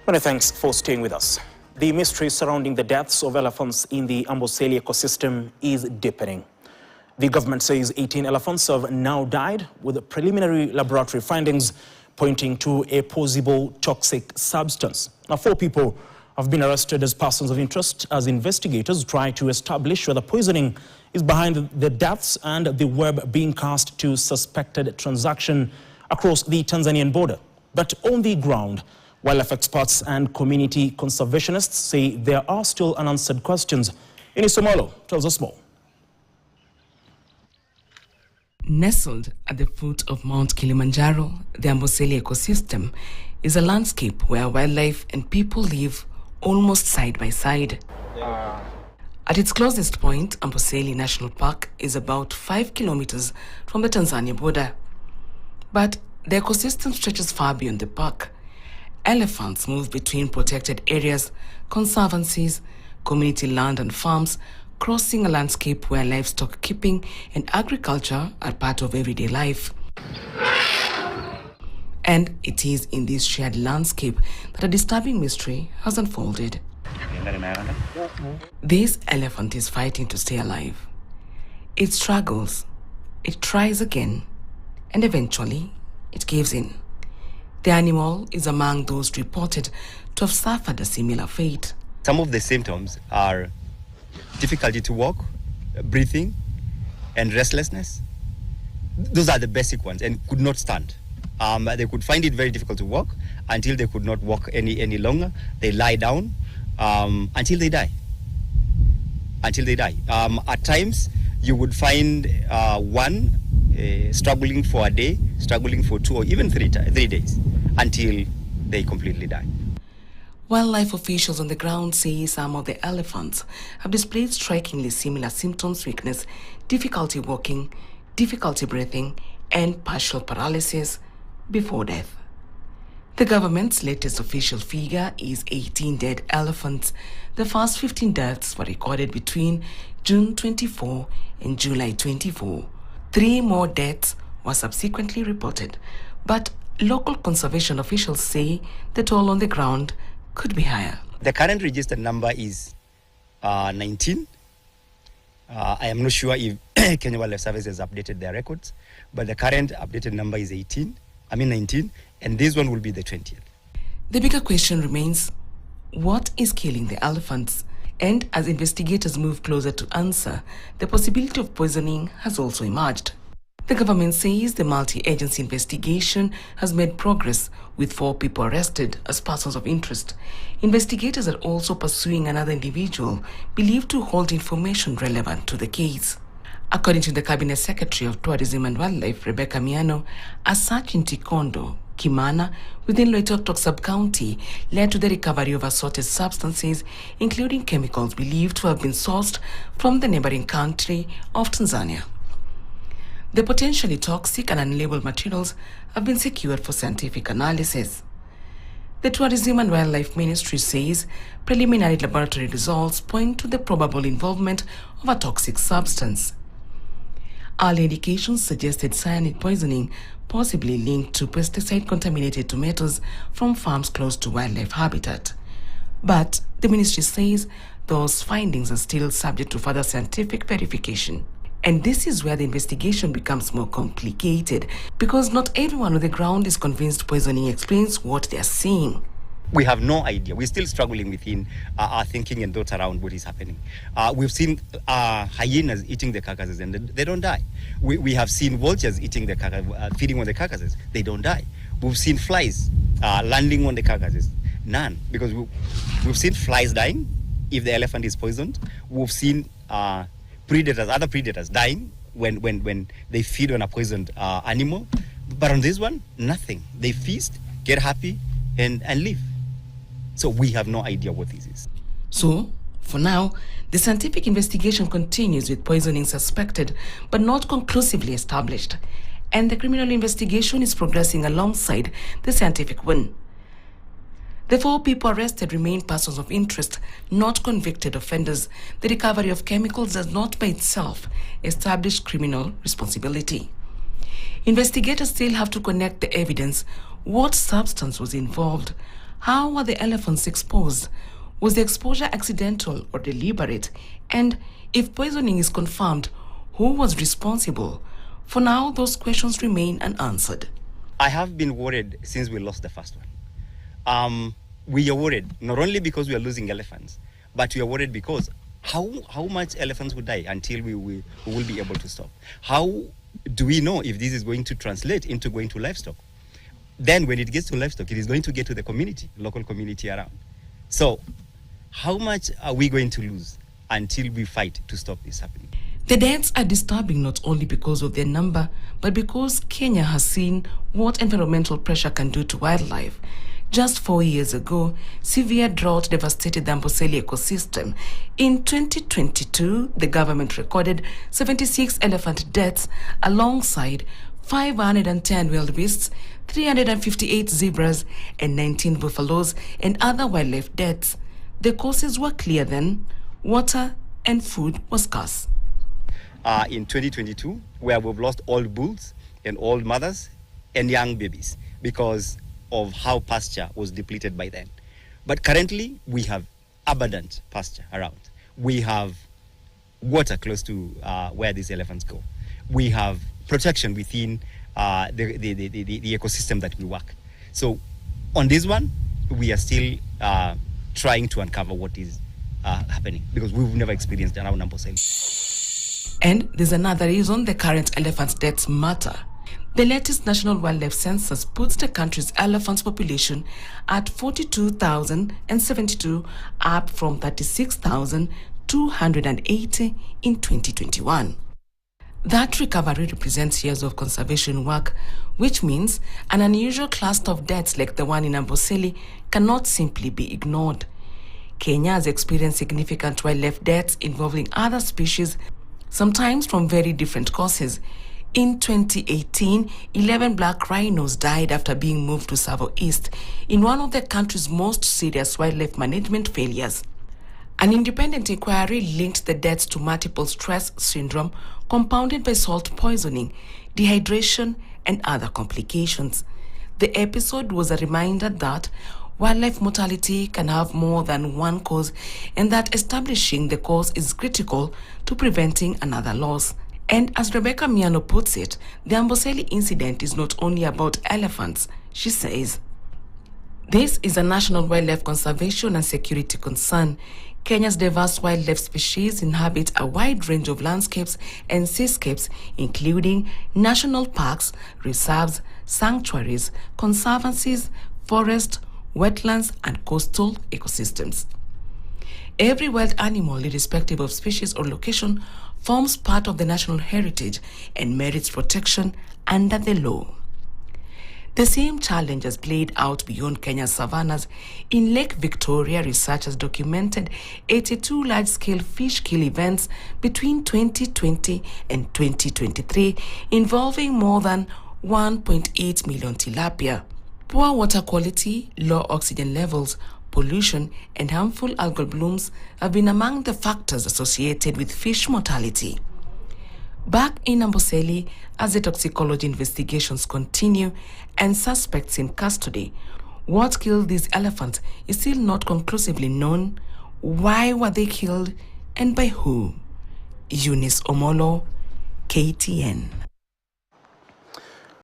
Many thanks for staying with us. The mystery surrounding the deaths of elephants in the Amboseli ecosystem is deepening. The government says 18 elephants have now died, with preliminary laboratory findings pointing to a possible toxic substance. Now, 4 people have been arrested as persons of interest as investigators try to establish whether poisoning is behind the deaths and the web being cast to suspected transaction across the Tanzanian border. But on the ground, wildlife experts and community conservationists say there are still unanswered questions. Inisomalo tells us more. Nestled at the foot of Mount Kilimanjaro, the Amboseli ecosystem is a landscape where wildlife and people live almost side by side. At its closest point, Amboseli National Park is about 5 kilometers from the Tanzania border. But the ecosystem stretches far beyond the park. Elephants move between protected areas, conservancies, community land and farms, crossing a landscape where livestock keeping and agriculture are part of everyday life. And it is in this shared landscape that a disturbing mystery has unfolded. This elephant is fighting to stay alive. It struggles, it tries again, and eventually it gives in. The animal is among those reported to have suffered a similar fate. Some of the symptoms are difficulty to walk, breathing, and restlessness. Those are the basic ones, and could not stand. They could find it very difficult to walk until they could not walk any longer. They lie down until they die. At times, you would find one struggling for a day, struggling for 2 or even 3 days until they completely die. Wildlife officials on the ground say some of the elephants have displayed strikingly similar symptoms: weakness, difficulty walking, difficulty breathing, and partial paralysis before death. The government's latest official figure is 18 dead elephants. The first 15 deaths were recorded between June 24 and July 24. 3 more deaths were subsequently reported, but local conservation officials say the toll on the ground could be higher. The current registered number is 19. I am not sure if Kenya Wildlife Service has updated their records, but the current updated number is 19, and this one will be the 20th. The bigger question remains, what is killing the elephants? And as investigators move closer to answer, the possibility of poisoning has also emerged. The government says the multi-agency investigation has made progress, with 4 people arrested as persons of interest. Investigators are also pursuing another individual believed to hold information relevant to the case. According to the Cabinet Secretary of Tourism and Wildlife, Rebecca Miano, a search in Tikondo, Kimana, within Loitoktok sub-county, led to the recovery of assorted substances, including chemicals believed to have been sourced from the neighboring country of Tanzania. The potentially toxic and unlabeled materials have been secured for scientific analysis. The Tourism and Wildlife Ministry says preliminary laboratory results point to the probable involvement of a toxic substance. Early indications suggested cyanide poisoning, possibly linked to pesticide-contaminated tomatoes from farms close to wildlife habitat. But the ministry says those findings are still subject to further scientific verification. And this is where the investigation becomes more complicated, because not everyone on the ground is convinced poisoning explains what they are seeing. We have no idea. We're still struggling within our thinking and thoughts around what is happening. We've seen hyenas eating the carcasses and they don't die. We have seen vultures eating the carcasses, feeding on the carcasses. They don't die. We've seen flies landing on the carcasses. None, because we've seen flies dying if the elephant is poisoned. We've seen other predators dying when they feed on a poisoned animal. But on this one, nothing. They feast, get happy, and leave. So we have no idea what this is. So, for now, the scientific investigation continues with poisoning suspected but not conclusively established. And the criminal investigation is progressing alongside the scientific one. The 4 people arrested remain persons of interest, not convicted offenders. The recovery of chemicals does not by itself establish criminal responsibility. Investigators still have to connect the evidence. What substance was involved? How were the elephants exposed? Was the exposure accidental or deliberate? And if poisoning is confirmed, who was responsible? For now, those questions remain unanswered. I have been worried since we lost the first one. We are worried not only because we are losing elephants, but we are worried because how much elephants would die until we will be able to stop? How do we know if this is going to translate into going to livestock? Then when it gets to livestock, it is going to get to the community, local community around. So how much are we going to lose until we fight to stop this happening? The deaths are disturbing not only because of their number, but because Kenya has seen what environmental pressure can do to wildlife. Just 4 years ago, severe drought devastated the Amboseli ecosystem. In 2022, the government recorded 76 elephant deaths alongside 510 wildebeests, 358 zebras, and 19 buffaloes and other wildlife deaths. The causes were clear then: water and food was scarce. In 2022, where we've lost all bulls and all mothers and young babies because of how pasture was depleted by then. But currently, we have abundant pasture around. We have water close to where these elephants go. We have protection within the ecosystem that we work. So on this one, we are still trying to uncover what is happening because we've never experienced around Amboseli. And there's another reason the current elephant deaths matter. The latest National Wildlife Census puts the country's elephant population at 42,072, up from 36,280 in 2021. That recovery represents years of conservation work, which means an unusual cluster of deaths like the one in Amboseli cannot simply be ignored. Kenya has experienced significant wildlife deaths involving other species, sometimes from very different causes. In 2018, 11 black rhinos died after being moved to Savo East in one of the country's most serious wildlife management failures. An independent inquiry linked the deaths to multiple stress syndrome compounded by salt poisoning, dehydration, and other complications. The episode was a reminder that wildlife mortality can have more than one cause and that establishing the cause is critical to preventing another loss. And as Rebecca Miano puts it, the Amboseli incident is not only about elephants. She says, "This is a national wildlife conservation and security concern. Kenya's diverse wildlife species inhabit a wide range of landscapes and seascapes, including national parks, reserves, sanctuaries, conservancies, forests, wetlands, and coastal ecosystems. Every wild animal, irrespective of species or location, forms part of the national heritage and merits protection under the law." The same challenge has played out beyond Kenya's savannas. In Lake Victoria, researchers documented 82 large-scale fish kill events between 2020 and 2023, involving more than 1.8 million tilapia. Poor water quality, low oxygen levels, pollution, and harmful algal blooms have been among the factors associated with fish mortality. Back in Amboseli, as the toxicology investigations continue and suspects in custody, what killed these elephants is still not conclusively known. Why were they killed and by who? Eunice Omolo, KTN.